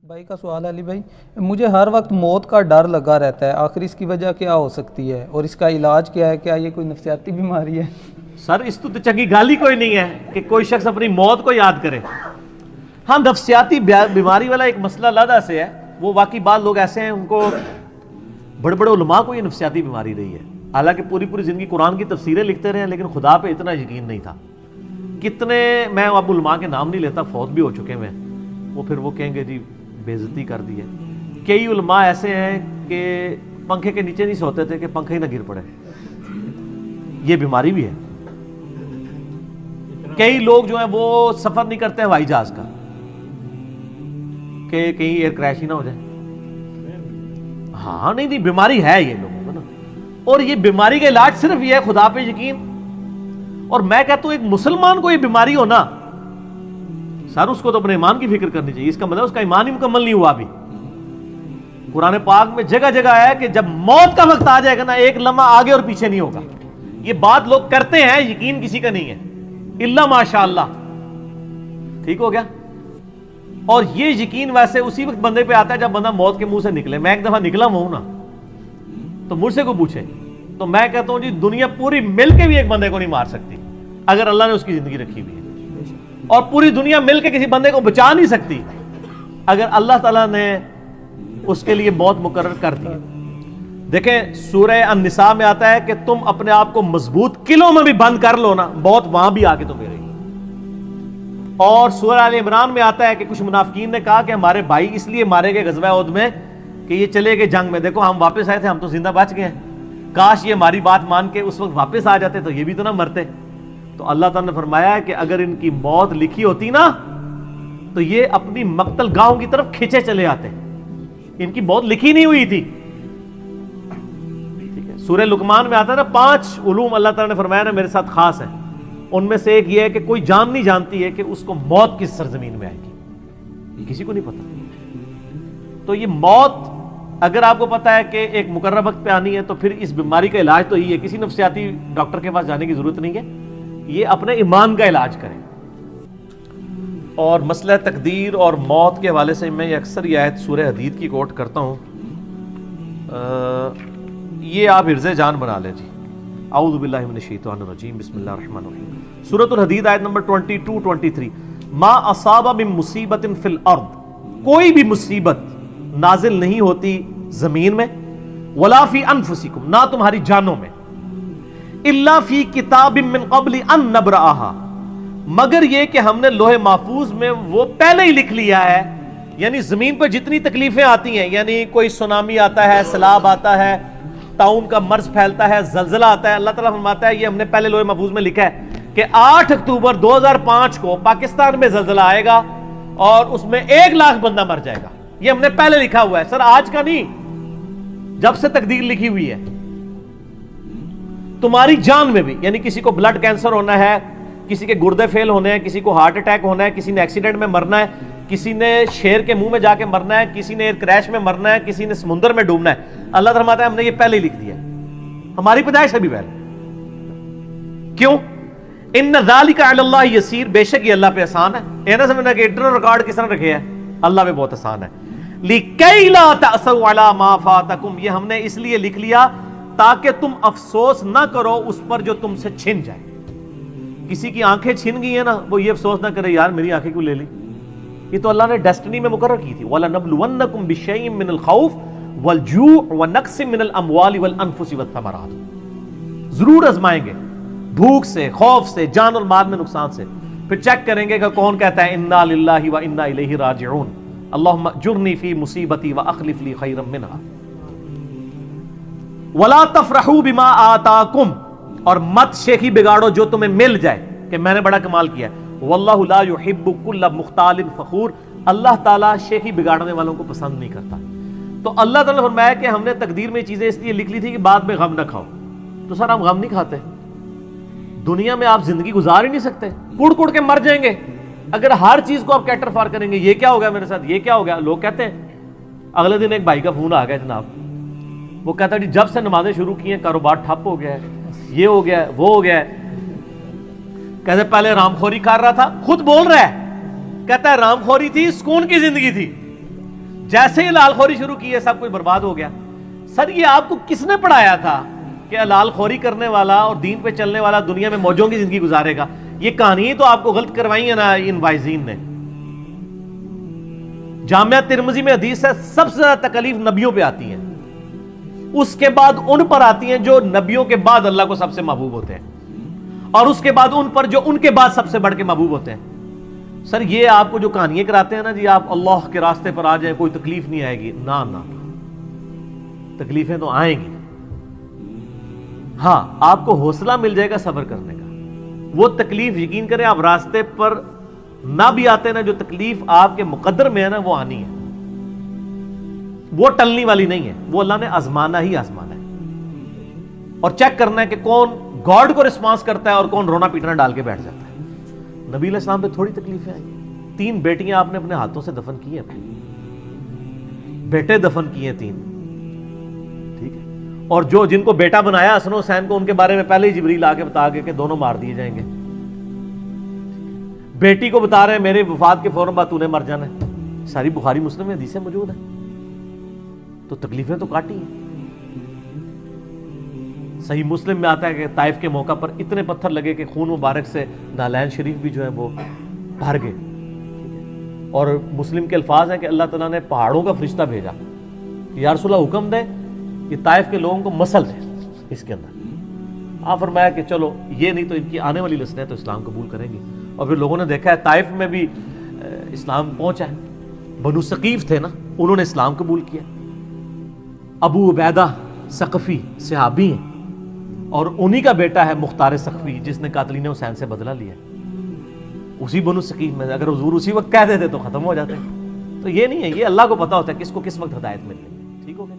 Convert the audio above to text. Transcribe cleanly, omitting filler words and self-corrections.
بھائی کا سوال ہے علی بھائی، مجھے ہر وقت موت کا ڈر لگا رہتا ہے، آخر اس کی وجہ کیا ہو سکتی ہے اور اس کا علاج کیا ہے؟ کیا یہ کوئی نفسیاتی بیماری ہے؟ سر اس تو چنگی گالی کوئی نہیں ہے کہ کوئی شخص اپنی موت کو یاد کرے. ہاں نفسیاتی بیماری والا ایک مسئلہ علیحدہ سے ہے، وہ واقعی بعض لوگ ایسے ہیں ان کو بڑے بڑے علماء کو یہ نفسیاتی بیماری رہی ہے، حالانکہ پوری زندگی قرآن کی تفسیریں لکھتے رہے ہیں لیکن خدا پہ اتنا یقین نہیں تھا. کتنے، میں اب علماء کے نام نہیں لیتا، فوت بھی ہو چکے ہیں، وہ پھر وہ کہیں گے جی بے عزتی کر دی ہے. کئی علماء ایسے ہیں کہ پنکھے کے نیچے نہیں سوتے تھے کہ پنکھے ہی نہ گر پڑے، یہ بیماری بھی ہے. کئی لوگ جو ہیں وہ سفر نہیں کرتے ہوائی جہاز کا کہ کہیں ایئر کریش ہی نہ ہو جائے. ہاں نہیں بیماری ہے یہ لوگوں کو نا، اور یہ بیماری کا علاج صرف یہ ہے خدا پہ یقین. اور میں کہتا ہوں ایک مسلمان کو یہ بیماری ہو نا سر، اس کو تو اپنے ایمان کی فکر کرنی چاہیے. اس کا مطلب اس کا ایمان ہی مکمل نہیں ہوا ابھی. قرآن پاک میں جگہ جگہ ہے کہ جب موت کا وقت آ جائے گا نا ایک لمحہ آگے اور پیچھے نہیں ہوگا. یہ بات لوگ کرتے ہیں، یقین کسی کا نہیں ہے الا ماشاء اللہ. ٹھیک ہو گیا. اور یہ یقین ویسے اسی وقت بندے پہ آتا ہے جب بندہ موت کے منہ سے نکلے. میں ایک دفعہ نکلا ہوں نا تو مجھ سے کوئی پوچھے تو میں کہتا ہوں جی دنیا پوری مل کے بھی ایک بندے کو نہیں مار سکتی اگر اللہ نے اس کی زندگی رکھی ہوئی ہے، اور پوری دنیا مل کے کسی بندے کو بچا نہیں سکتی اگر اللہ تعالیٰ نے اس کے لیے موت مقرر کر دی. دیکھیں سورہ النساء میں آتا ہے کہ تم اپنے آپ کو مضبوط قلعوں میں بھی بند کر لو نا، موت وہاں بھی آ کے تمہیں رہی. اور سورہ آل عمران میں آتا ہے کہ کچھ منافقین نے کہا کہ ہمارے بھائی اس لیے مارے گئے غزوہ احد میں کہ یہ چلے گئے جنگ میں، دیکھو ہم واپس آئے تھے، ہم تو زندہ بچ گئے ہیں، کاش یہ ہماری بات مان کے اس وقت واپس آ جاتے تو یہ بھی تو نہ مرتے. تو اللہ تعالیٰ نے فرمایا ہے کہ اگر ان کی موت لکھی ہوتی نا تو یہ اپنی مقتل گاہوں کی طرف کھینچے چلے آتے. ان کی موت لکھی نہیں ہوئی تھی. ٹھیک ہے. سورہ لقمان میں آتا ہے نا 5 علوم اللہ تعالیٰ نے فرمایا نا میرے ساتھ خاص ہے، ان میں سے ایک یہ ہے کہ کوئی جان نہیں جانتی ہے کہ اس کو موت کس سرزمین میں آئے گی، کسی کو نہیں پتا. تو یہ موت اگر آپ کو پتا ہے کہ ایک مقررہ وقت پہ آنی ہے تو پھر اس بیماری کا علاج تو یہ ہے، کسی نفسیاتی ڈاکٹر کے پاس جانے کی ضرورت نہیں ہے، یہ اپنے ایمان کا علاج کریں. اور مسئلہ تقدیر اور موت کے حوالے سے میں اکثر یہ آیت سورہ حدید کی کوٹ کرتا ہوں، یہ آپ حرز جان بنا لیں جی. اعوذ باللہ من الشیطان الرجیم، بسم اللہ الرحمن الرحیم. سورۃ الحدید آیت نمبر 22-23. ما اصاب من مصیبت فی الارض، کوئی بھی مصیبت نازل نہیں ہوتی زمین میں، ولا فی انفسکم، نہ تمہاری جانوں میں، الا فی کتاب من قبل ان نبرأہا، مگر یہ کہ ہم نے لوح محفوظ میں وہ پہلے ہی لکھ لیا ہے. یعنی زمین پر جتنی تکلیفیں آتی ہیں، یعنی کوئی سونامی آتا ہے، سیلاب آتا ہے، طاعون کا مرض پھیلتا ہے، زلزلہ آتا ہے، اللہ تعالیٰ فرماتا ہے یہ ہم نے پہلے لوح محفوظ میں لکھا ہے کہ 8 اکتوبر 2005 کو پاکستان میں زلزلہ آئے گا اور اس میں 1 لاکھ بندہ مر جائے گا. یہ ہم نے پہلے لکھا ہوا ہے سر، آج کا نہیں، جب سے تقدیر لکھی ہوئی ہے. تمہاری جان میں بھی، یعنی کسی کو بلڈ کینسر ہونا ہے، کسی کے گردے فیل ہونے ہیں، کسی کو ہارٹ اٹیک ہونا ہے، کسی نے ایکسیڈنٹ میں مرنا ہے، کسی نے شیر کے منہ میں جا کے مرنا ہے، کسی نے ایئر کریش میں مرنا ہے، کسی نے سمندر میں ڈوبنا ہے. اللہ فرماتا ہے ہم نے یہ پہلے ہی لکھ دیا ہے، ہماری پیدائش سے بھی پہلے. کیوں؟ ان ذالک علی اللہ یسیر، بے شک یہ اللہ پہ آسان ہے. یہ نہ سمجھنا کہ انٹرنل ریکارڈ کس طرح رکھے ہے، اللہ پہ بہت آسان ہے. لِكَيْ لَا تَأْسَوْا عَلَى مَا فَاتَكُمْ، یہ ہم نے اس لیے لکھ لیا تاکہ تم افسوس نہ کرو اس پر جو تم سے چھن جائے. کسی کی آنکھیں چھن گئی ہیں نا، وہ یہ افسوس نہ کرے یار میری آنکھیں کیوں لے لی، یہ تو اللہ نے ڈیسٹنی میں مقرر کی تھی. وَلَنَبْلُوَنَّكُمْ بِشَيْءٍ مِّنَ الْخَوْفِ وَالْجُوعِ وَنَقْصٍ مِّنَ الْأَمْوَالِ وَالْأَنفُسِ وَالثَّمَرَاتِ، ضرور آزمائیں گے بھوک سے، خوف سے، جان اور مال میں نقصان سے. پھر چیک کریں گے کہ کون کہتا ہے اِنَّا لِلَّهِ وَإِنَّا إِلَيْهِ رَاجِعُونَ، اللہم اجرنی فی مصیبتی واخلف لی خیرا منہا. ولا تفرحوا بما آتاکم، اور مت شیخی بگاڑو جو تمہیں مل جائے کہ میں نے بڑا کمال کیا ہے. واللہ لا یحب کل مختال فخور، اللہ تعالیٰ شیخی بگاڑنے والوں کو پسند نہیں کرتا. تو اللہ تعالیٰ نے فرمایا کہ ہم نے تقدیر میں چیزیں اس لیے لکھ لی تھی کہ بعد میں غم نہ کھاؤ. تو سر ہم غم نہیں کھاتے، دنیا میں آپ زندگی گزار ہی نہیں سکتے، کڑ کڑ کے مر جائیں گے اگر ہر چیز کو آپ کیٹر فار کریں گے. یہ کیا ہو گیا میرے ساتھ، یہ کیا ہو گیا. لوگ کہتے ہیں، اگلے دن ایک بھائی کا فون آ گیا جناب، وہ کہتا ہے جب سے نمازیں شروع کی ہیں کاروبار ٹھپ ہو گیا ہے، یہ ہو گیا ہے، وہ ہو گیا ہے. کہتے پہلے رام خوری کر رہا تھا، خود بول رہا ہے، کہتا ہے رام خوری تھی، سکون کی زندگی تھی، جیسے ہی حلال خوری شروع کی ہے سب کچھ برباد ہو گیا. سر یہ آپ کو کس نے پڑھایا تھا کہ حلال خوری کرنے والا اور دین پہ چلنے والا دنیا میں موجوں کی زندگی گزارے گا؟ یہ کہانی تو آپ کو غلط کروائی ہے نا ان وائزین نے. جامعہ ترمذی میں حدیث ہے سب سے زیادہ تکلیف نبیوں پہ آتی ہیں, اس کے بعد ان پر آتی ہیں جو نبیوں کے بعد اللہ کو سب سے محبوب ہوتے ہیں, اور اس کے بعد ان پر جو ان کے بعد سب سے بڑھ کے محبوب ہوتے ہیں. سر یہ آپ کو جو کہانیاں کراتے ہیں نا جی آپ اللہ کے راستے پر آ جائیں کوئی تکلیف نہیں آئے گی, نہ تکلیفیں تو آئیں گی. ہاں آپ کو حوصلہ مل جائے گا صبر کرنے کا. وہ تکلیف یقین کریں آپ راستے پر نہ بھی آتے نا, جو تکلیف آپ کے مقدر میں ہے نا وہ آنی ہے, وہ ٹلنے والی نہیں ہے, وہ اللہ نے آزمانا ہی آزمانا ہے. اور چیک کرنا ہے کہ کون گاڈ کو رسپانس کرتا ہے اور کون رونا پیٹنا ڈال کے بیٹھ جاتا ہے. نبی علیہ السلام پہ تھوڑی تکلیفیں آئی. 3 بیٹیاں آپ نے اپنے ہاتھوں سے دفن کی ہیں, اپنے بیٹے دفن کیے 3, ٹھیک ہے, اور جو جن کو بیٹا بنایا حسن و حسین کو ان کے بارے میں پہلے ہی جبریل آ کے بتا گئے کہ دونوں مار دیے جائیں گے. بیٹی کو بتا رہے ہیں میرے وفات کے فوراً بعد تو نے مر جانا ہے. ساری بخاری مسلم میں حدیثیں موجود ہیں. تو تکلیفیں تو کاٹی ہیں. صحیح مسلم میں آتا ہے کہ طائف کے موقع پر اتنے پتھر لگے کہ خون مبارک سے نالین شریف بھی جو ہے وہ بھر گئے. اور مسلم کے الفاظ ہیں کہ اللہ تعالیٰ نے پہاڑوں کا فرشتہ بھیجا کہ یا رسول اللہ حکم دے کہ طائف کے لوگوں کو مسل دے اس کے اندر. آپ فرمایا کہ چلو یہ نہیں تو ان کی آنے والی نسلیں تو اسلام قبول کریں گی. اور پھر لوگوں نے دیکھا ہے طائف میں بھی اسلام پہنچا ہے. بنو ثقیف تھے نا, انہوں نے اسلام قبول کیا. ابو عبیدہ ثقفی صحابی ہیں, اور انہی کا بیٹا ہے مختار ثقفی جس نے قاتلین حسین سے بدلہ لیا. اسی بنو ثقیف میں اگر حضور اسی وقت کہہ دیتے تو ختم ہو جاتے. تو یہ نہیں ہے, یہ اللہ کو پتا ہوتا ہے کس کو کس وقت ہدایت ملے. ٹھیک ہو گیا.